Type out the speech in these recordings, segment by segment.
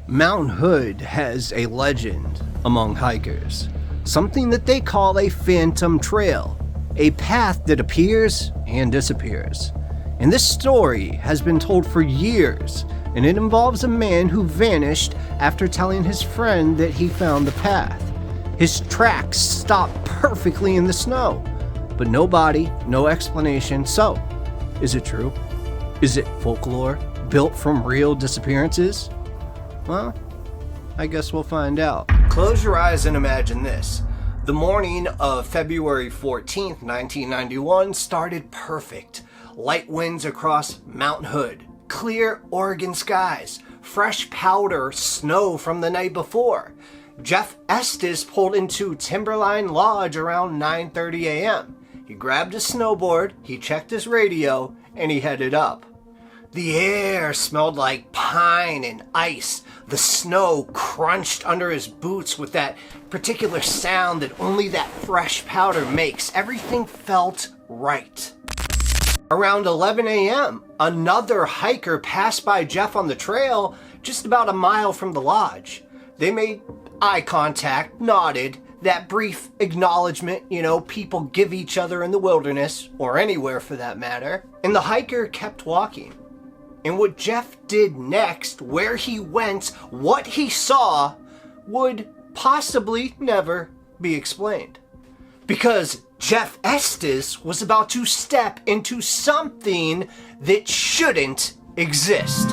Mount Hood has a legend among hikers, something that they call a phantom trail, a path that appears and disappears. And this story has been told for years, and it involves a man who vanished after telling his friend that he found the path. His tracks stopped perfectly in the snow, but no body, no explanation. So, is it true? Is it folklore built from real disappearances? Well, I guess we'll find out. Close your eyes and imagine this. The morning of February 14th, 1991 started perfect. Light winds across Mount Hood, clear Oregon skies, fresh powder snow from the night before. Jeff Estes pulled into Timberline Lodge around 9:30 a.m. He grabbed his snowboard, he checked his radio, and he headed up. The air smelled like pine and ice. The snow crunched under his boots with that particular sound that only that fresh powder makes. Everything felt right. Around 11 a.m., another hiker passed by Jeff on the trail just about a mile from the lodge. They made eye contact, nodded, that brief acknowledgement, people give each other in the wilderness, or anywhere for that matter, and the hiker kept walking. And what Jeff did next, where he went, what he saw, would possibly never be explained. Because Jeff Estes was about to step into something that shouldn't exist.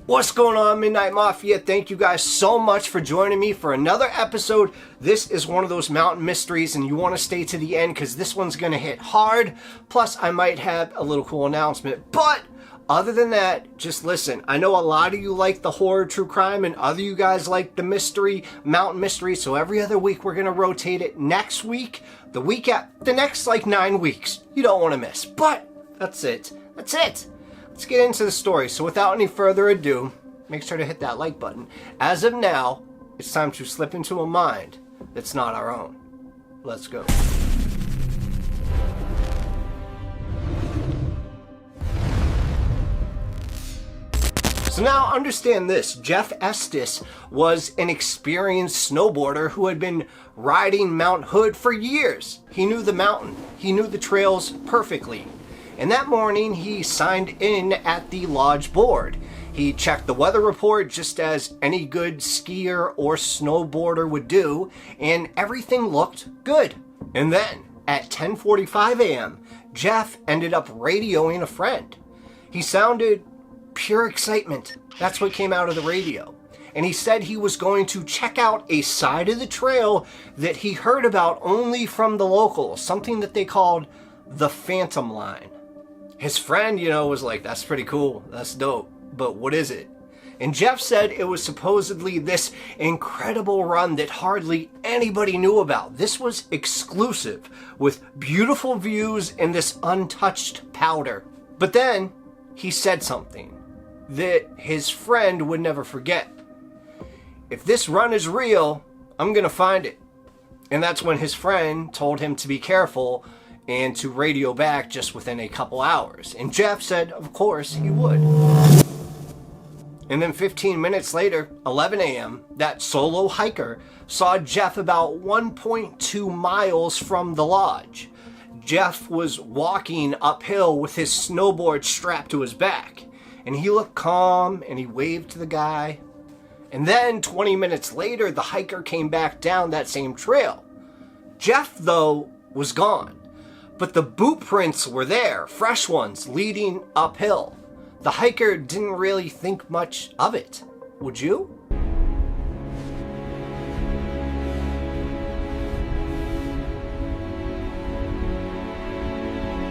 What's going on, Midnight Mafia? Thank you guys so much for joining me for another episode. This is one of those mountain mysteries, and you want to stay to the end because this one's going to hit hard. Plus, I might have a little cool announcement. But other than that, just listen. I know a lot of you like the horror, true crime, and other you guys like the mystery, mountain mystery. So every other week, we're going to rotate it. Next week, the next 9 weeks, you don't want to miss. But that's it. That's it. Let's get into the story. So without any further ado, make sure to hit that like button. As of now, it's time to slip into a mind that's not our own. Let's go. So now understand this. Jeff Estes was an experienced snowboarder who had been riding Mount Hood for years. He knew the mountain. He knew the trails perfectly. And that morning, he signed in at the lodge board. He checked the weather report just as any good skier or snowboarder would do, and everything looked good. And then, at 10:45 a.m., Jeff ended up radioing a friend. He sounded pure excitement. That's what came out of the radio. And he said he was going to check out a side of the trail that he heard about only from the locals, something that they called the Phantom Line. His friend, was like, that's pretty cool. That's dope. But what is it? And Jeff said it was supposedly this incredible run that hardly anybody knew about. This was exclusive with beautiful views and this untouched powder. But then he said something that his friend would never forget. If this run is real, I'm going to find it. And that's when his friend told him to be careful and to radio back just within a couple hours. And Jeff said, of course, he would. And then 15 minutes later, 11 a.m., that solo hiker saw Jeff about 1.2 miles from the lodge. Jeff was walking uphill with his snowboard strapped to his back. And he looked calm, and he waved to the guy. And then 20 minutes later, the hiker came back down that same trail. Jeff, though, was gone. But the boot prints were there, fresh ones, leading uphill. The hiker didn't really think much of it. Would you?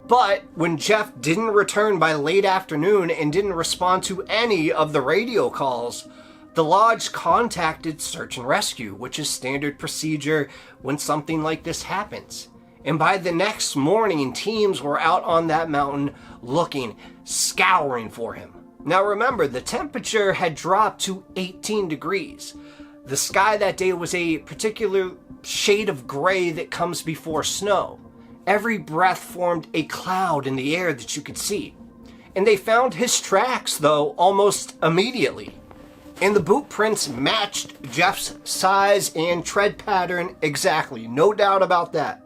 But when Jeff didn't return by late afternoon and didn't respond to any of the radio calls, the lodge contacted search and rescue, which is standard procedure when something like this happens. And by the next morning, teams were out on that mountain looking, scouring for him. Now remember, the temperature had dropped to 18 degrees. The sky that day was a particular shade of gray that comes before snow. Every breath formed a cloud in the air that you could see. And they found his tracks, though, almost immediately. And the boot prints matched Jeff's size and tread pattern exactly, no doubt about that.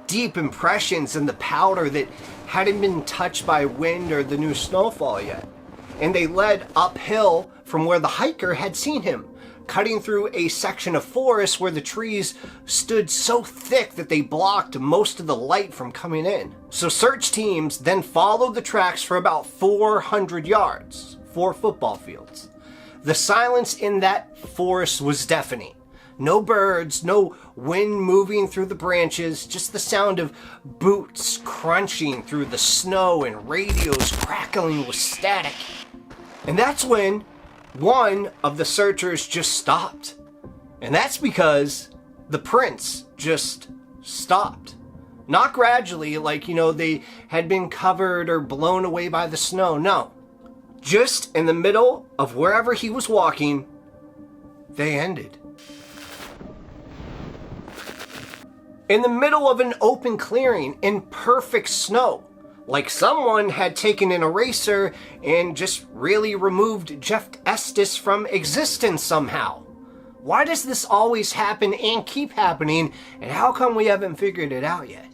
Deep impressions in the powder that hadn't been touched by wind or the new snowfall yet. And they led uphill from where the hiker had seen him, cutting through a section of forest where the trees stood so thick that they blocked most of the light from coming in. So search teams then followed the tracks for about 400 yards, 4 football fields. The silence in that forest was deafening. No birds, no wind moving through the branches, just the sound of boots crunching through the snow and radios crackling with static. And that's when one of the searchers just stopped. And that's because the prints just stopped. Not gradually, like, they had been covered or blown away by the snow. No. Just in the middle of wherever he was walking, they ended. In the middle of an open clearing in perfect snow, like someone had taken an eraser and just really removed Jeff Estes from existence somehow. Why does this always happen and keep happening, and how come we haven't figured it out yet?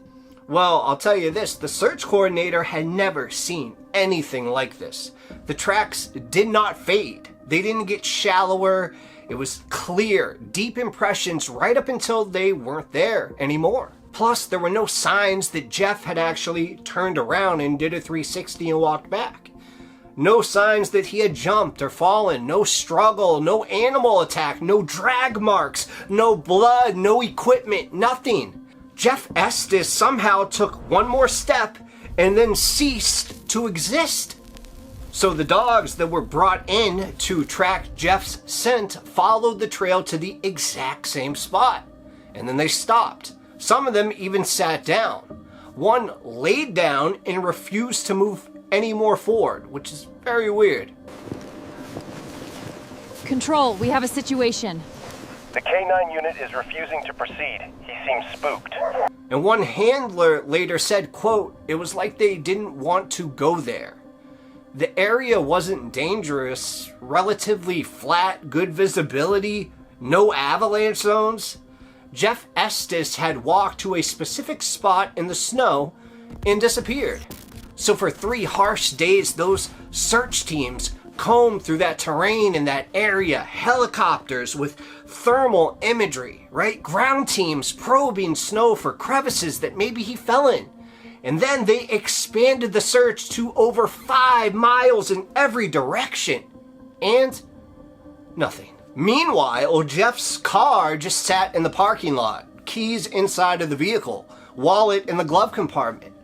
Well, I'll tell you this, the search coordinator had never seen anything like this. The tracks did not fade. They didn't get shallower. It was clear, deep impressions right up until they weren't there anymore. Plus, there were no signs that Jeff had actually turned around and did a 360 and walked back. No signs that he had jumped or fallen, no struggle, no animal attack, no drag marks, no blood, no equipment, nothing. Jeff Estes somehow took one more step and then ceased to exist. So the dogs that were brought in to track Jeff's scent followed the trail to the exact same spot. And then they stopped. Some of them even sat down. One laid down and refused to move any more forward, which is very weird. Control, we have a situation. The K9 unit is refusing to proceed. He seems spooked. And one handler later said, quote, "It was like they didn't want to go there. The area wasn't dangerous, relatively flat, good visibility, no avalanche zones. Jeff Estes had walked to a specific spot in the snow and disappeared. So for 3 harsh days, those search teams combed through that terrain in that area, helicopters with thermal imagery, right? Ground teams probing snow for crevices that maybe he fell in. And then they expanded the search to over 5 miles in every direction. And nothing. Meanwhile, Jeff's car just sat in the parking lot, keys inside of the vehicle, wallet in the glove compartment.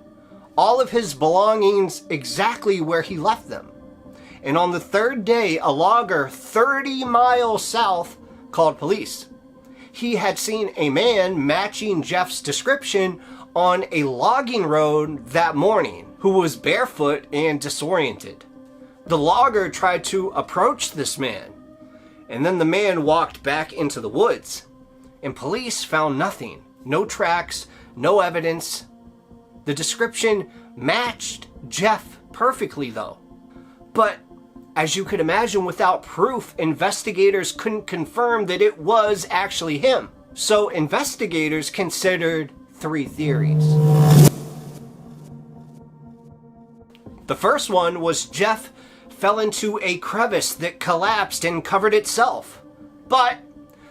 All of his belongings exactly where he left them. And on the 3rd day, a logger 30 miles south called police. He had seen a man matching Jeff's description on a logging road that morning who was barefoot and disoriented. The logger tried to approach this man, and then the man walked back into the woods, and police found nothing. No tracks, no evidence. The description matched Jeff perfectly though. But as you could imagine, without proof, investigators couldn't confirm that it was actually him. So investigators considered 3 theories. The first one was Jeff fell into a crevice that collapsed and covered itself. But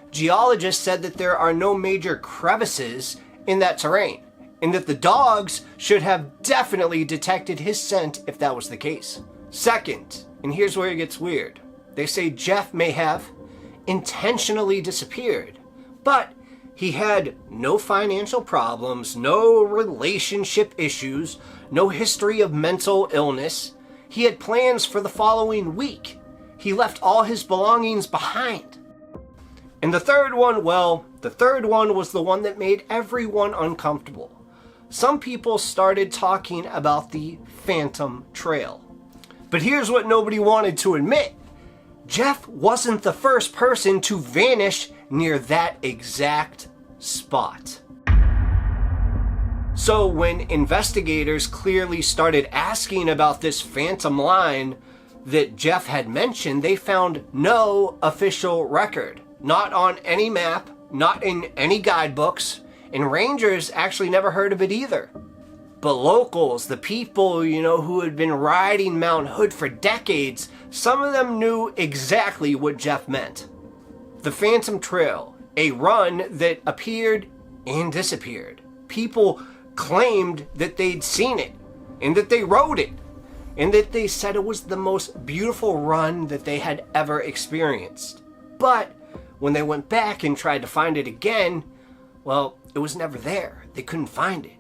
geologists said that there are no major crevices in that terrain, and that the dogs should have definitely detected his scent if that was the case. Second, and here's where it gets weird, they say Jeff may have intentionally disappeared, but he had no financial problems, no relationship issues, no history of mental illness. He had plans for the following week. He left all his belongings behind. And the third one, well, the third one was the one that made everyone uncomfortable. Some people started talking about the Phantom Trail. But here's what nobody wanted to admit. Jeff wasn't the first person to vanish near that exact spot. So when investigators clearly started asking about this phantom line that Jeff had mentioned, they found no official record. Not on any map, not in any guidebooks, and rangers actually never heard of it either. But locals, the people, who had been riding Mount Hood for decades, some of them knew exactly what Jeff meant. The Phantom Trail, a run that appeared and disappeared. People claimed that they'd seen it, and that they rode it, and that they said it was the most beautiful run that they had ever experienced. But when they went back and tried to find it again, well, it was never there. They couldn't find it.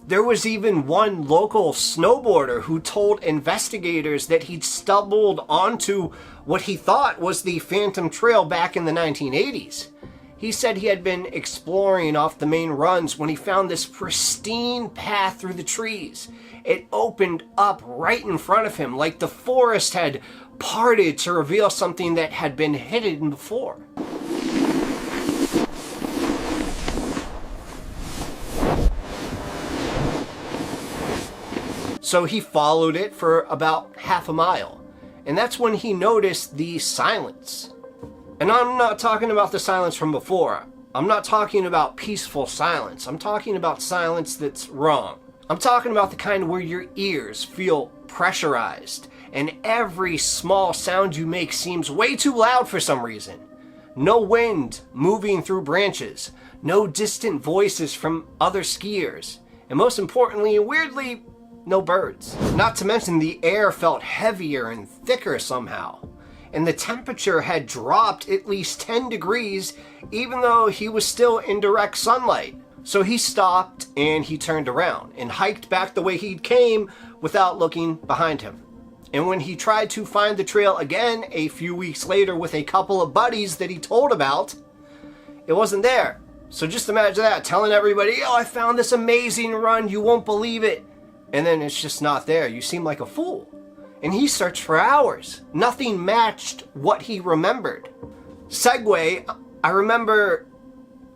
There was even one local snowboarder who told investigators that he'd stumbled onto what he thought was the Phantom Trail back in the 1980s. He said he had been exploring off the main runs when he found this pristine path through the trees. It opened up right in front of him, like the forest had parted to reveal something that had been hidden before. So he followed it for about half a mile, and that's when he noticed the silence. And I'm not talking about the silence from before. I'm not talking about peaceful silence. I'm talking about silence that's wrong. I'm talking about the kind where your ears feel pressurized, and every small sound you make seems way too loud for some reason. No wind moving through branches, no distant voices from other skiers, and most importantly and weirdly, no birds. Not to mention the air felt heavier and thicker somehow. And the temperature had dropped at least 10 degrees even though he was still in direct sunlight. So he stopped and he turned around and hiked back the way he came without looking behind him. And when he tried to find the trail again a few weeks later with a couple of buddies that he told about, it wasn't there. So just imagine that, telling everybody, "Oh, I found this amazing run, you won't believe it." And then it's just not there. You seem like a fool. And he searched for hours. Nothing matched what he remembered. Segue, I remember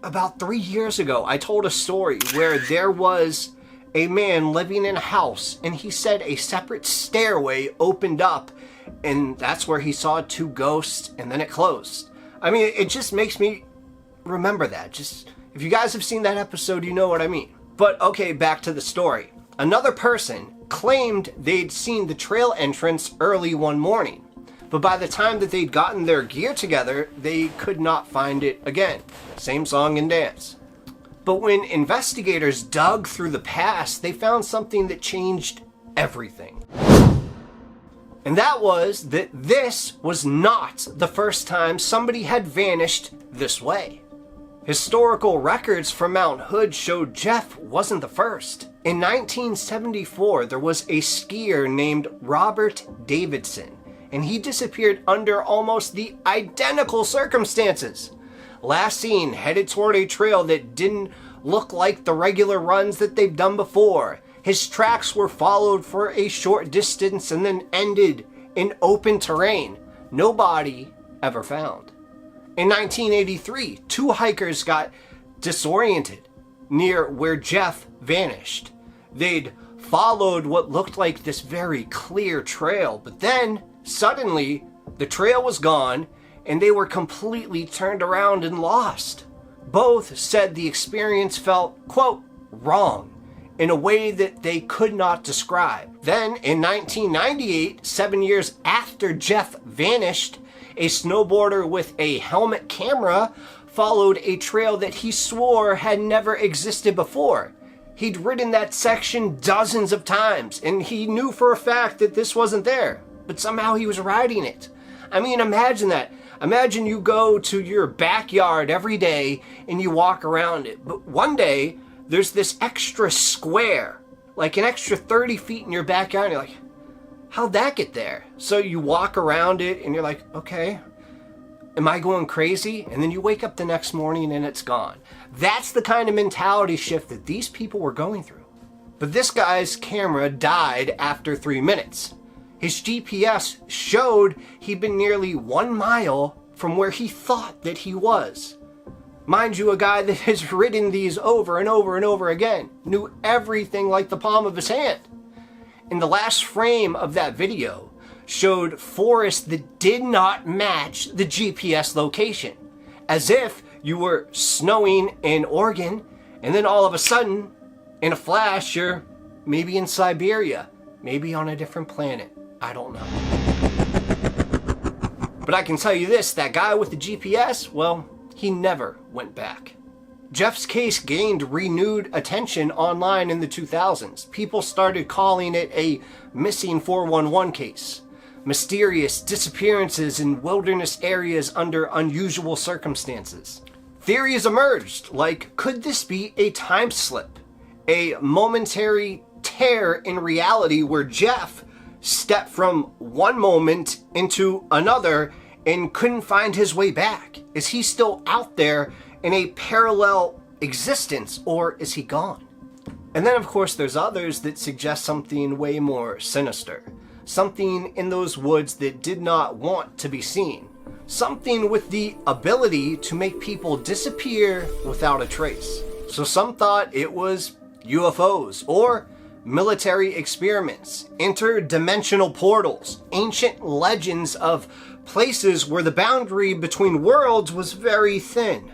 about 3 years ago, I told a story where there was a man living in a house, and he said a separate stairway opened up, and that's where he saw 2 ghosts, and then it closed. I mean, it just makes me remember that. Just, if you guys have seen that episode, you know what I mean. But okay, back to the story. Another person claimed they'd seen the trail entrance early one morning, but by the time that they'd gotten their gear together, they could not find it again. Same song and dance. But when investigators dug through the past, they found something that changed everything. And that was that this was not the first time somebody had vanished this way. Historical records from Mount Hood showed Jeff wasn't the first. In 1974, there was a skier named Robert Davidson, and he disappeared under almost the identical circumstances. Last seen headed toward a trail that didn't look like the regular runs that they've done before. His tracks were followed for a short distance and then ended in open terrain. No body ever found. In 1983, 2 hikers got disoriented near where Jeff vanished. They'd followed what looked like this very clear trail, but then suddenly the trail was gone and they were completely turned around and lost. Both said the experience felt, quote, wrong in a way that they could not describe. Then in 1998, 7 years after Jeff vanished, a snowboarder with a helmet camera followed a trail that he swore had never existed before. He'd ridden that section dozens of times, and he knew for a fact that this wasn't there, but somehow he was riding it. I mean, imagine that. Imagine you go to your backyard every day and you walk around it, but one day there's this extra square, like an extra 30 feet in your backyard, and you're like, how'd that get there? So you walk around it and you're like, okay, am I going crazy? And then you wake up the next morning and it's gone. That's the kind of mentality shift that these people were going through. But this guy's camera died after 3 minutes. His GPS showed he'd been nearly 1 mile from where he thought that he was. Mind you, a guy that has ridden these over and over and over again, knew everything like the palm of his hand. And the last frame of that video showed forest that did not match the GPS location, as if you were snowing in Oregon, and then all of a sudden, in a flash, you're maybe in Siberia, maybe on a different planet. I don't know. But I can tell you this, that guy with the GPS, well, he never went back. Jeff's case gained renewed attention online in the 2000s. People started calling it a missing 411 case. Mysterious disappearances in wilderness areas under unusual circumstances. Theories emerged, like, could this be a time slip? A momentary tear in reality where Jeff stepped from one moment into another and couldn't find his way back? Is he still out there in a parallel existence, or is he gone? And then, of course, there's others that suggest something way more sinister. Something in those woods that did not want to be seen. Something with the ability to make people disappear without a trace. So some thought it was UFOs, or military experiments, interdimensional portals, ancient legends of places where the boundary between worlds was very thin.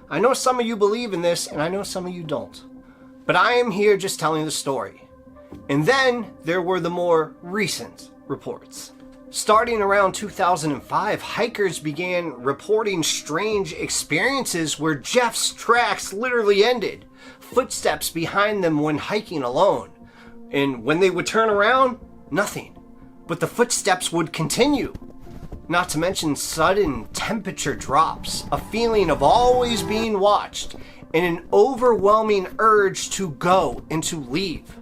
I know some of you believe in this, and I know some of you don't. But I am here just telling the story. And then there were the more recent reports. Starting around 2005, hikers began reporting strange experiences where Jeff's tracks literally ended. Footsteps behind them when hiking alone. And when they would turn around, nothing. But the footsteps would continue. Not to mention sudden temperature drops, a feeling of always being watched, and an overwhelming urge to go and to leave.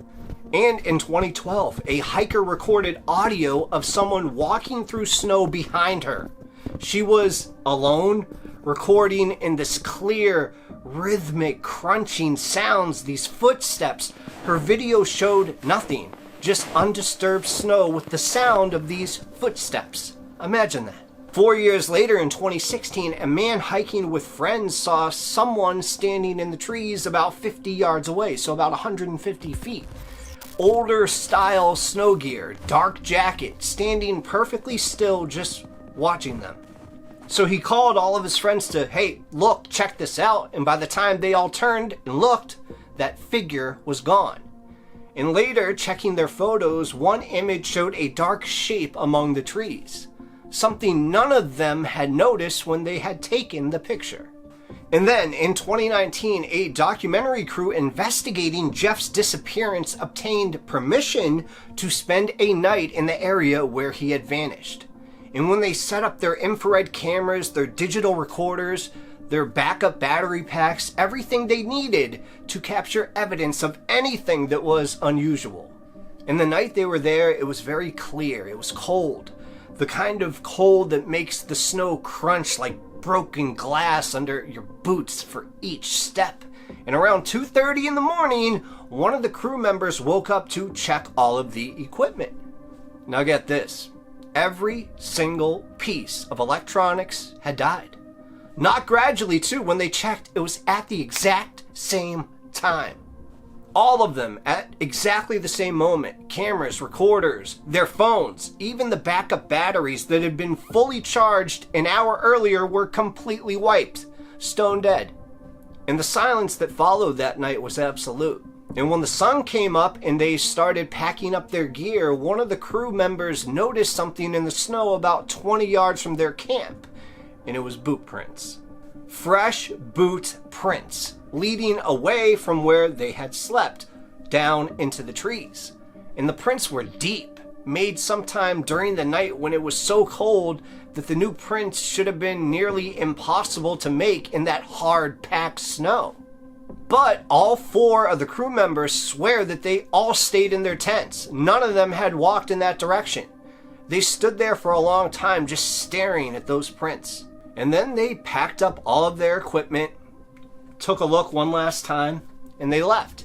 And in 2012, a hiker recorded audio of someone walking through snow behind her. She was alone, recording in this clear, rhythmic, crunching sounds, these footsteps. Her video showed nothing, just undisturbed snow with the sound of these footsteps. Imagine that. 4 years later, in 2016, a man hiking with friends saw someone standing in the trees about 50 yards away, so about 150 feet. Older style snow gear, dark jacket, standing perfectly still, just watching them. So he called all of his friends to, hey, look, check this out. And by the time they all turned and looked, that figure was gone. And later, checking their photos, one image showed a dark shape among the trees. Something none of them had noticed when they had taken the picture. And then, in 2019, a documentary crew investigating Jeff's disappearance obtained permission to spend a night in the area where he had vanished. And when they set up their infrared cameras, their digital recorders, their backup battery packs, everything they needed to capture evidence of anything that was unusual. And the night they were there, it was very clear. It was cold. The kind of cold that makes the snow crunch like broken glass under your boots for each step. And around 2:30 in the morning, one of the crew members woke up to check all of the equipment. Now get this. Every single piece of electronics had died. Not gradually too. When they checked, it was at the exact same time. All of them at exactly the same moment. Cameras, recorders, their phones, even the backup batteries that had been fully charged an hour earlier were completely wiped, stone dead. And the silence that followed that night was absolute. And when the sun came up and they started packing up their gear, one of the crew members noticed something in the snow about 20 yards from their camp, and it was boot prints. Fresh boot prints, leading away from where they had slept, down into the trees. And the prints were deep, made sometime during the night when it was so cold that the new prints should have been nearly impossible to make in that hard packed snow. But all 4 of the crew members swear that they all stayed in their tents. None of them had walked in that direction. They stood there for a long time just staring at those prints. And then they packed up all of their equipment, took a look one last time, and they left.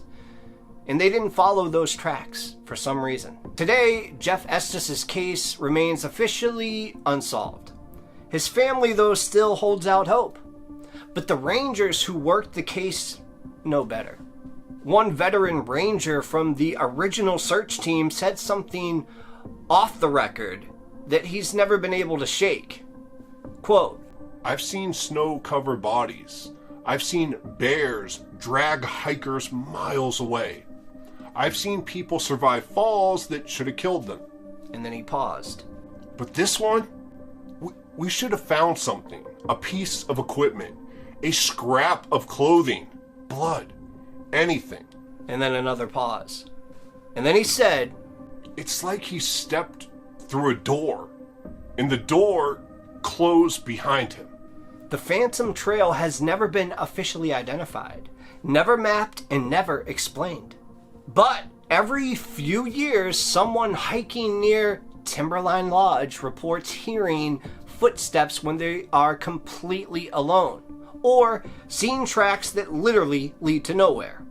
And they didn't follow those tracks for some reason. Today, Jeff Estes' case remains officially unsolved. His family, though, still holds out hope. But the rangers who worked the case know better. One veteran ranger from the original search team said something off the record that he's never been able to shake. Quote, "I've seen snow-covered bodies. I've seen bears drag hikers miles away. I've seen people survive falls that should have killed them." And then he paused. "But this one, we should have found something. A piece of equipment, a scrap of clothing, blood, anything." And then another pause. And then he said, "It's like he stepped through a door, and the door closed behind him." the Phantom Trail has never been officially identified, never mapped, and never explained. But every few years, someone hiking near Timberline Lodge reports hearing footsteps when they are completely alone, or seeing tracks that literally lead to nowhere.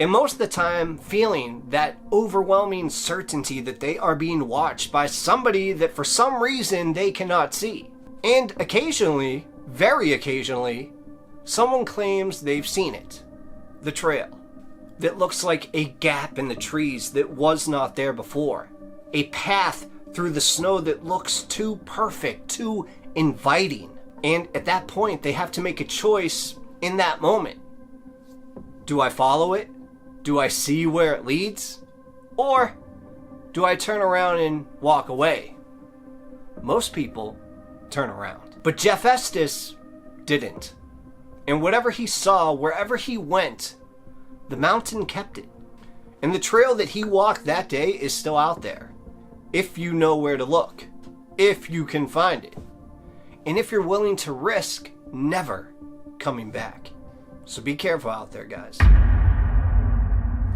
And most of the time, feeling that overwhelming certainty that they are being watched by somebody that for some reason they cannot see. And occasionally, very occasionally, someone claims they've seen it. The trail. That looks like a gap in the trees that was not there before. A path through the snow that looks too perfect, too inviting. And at that point, they have to make a choice in that moment. Do I follow it? Do I see where it leads? Or do I turn around and walk away? Most people turn around. But Jeff Estes didn't. And whatever he saw, wherever he went, the mountain kept it. And the trail that he walked that day is still out there. If you know where to look. If you can find it. And if you're willing to risk never coming back. So be careful out there, guys.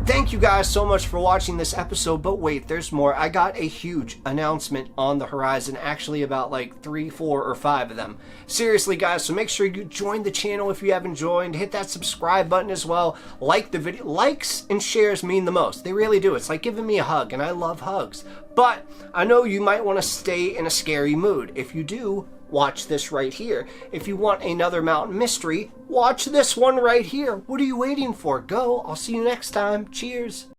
Thank you guys so much for watching this episode, but wait, there's more. I got a huge announcement on the horizon, actually about like 3, 4, or 5 of them. Seriously, guys, so make sure you join the channel if you haven't joined. Hit that subscribe button as well. Like the video. Likes and shares mean the most. They really do. It's like giving me a hug, and I love hugs. But I know you might want to stay in a scary mood. If you do, watch this right here. If you want another mountain mystery, watch this one right here. What are you waiting for? Go. I'll see you next time. Cheers.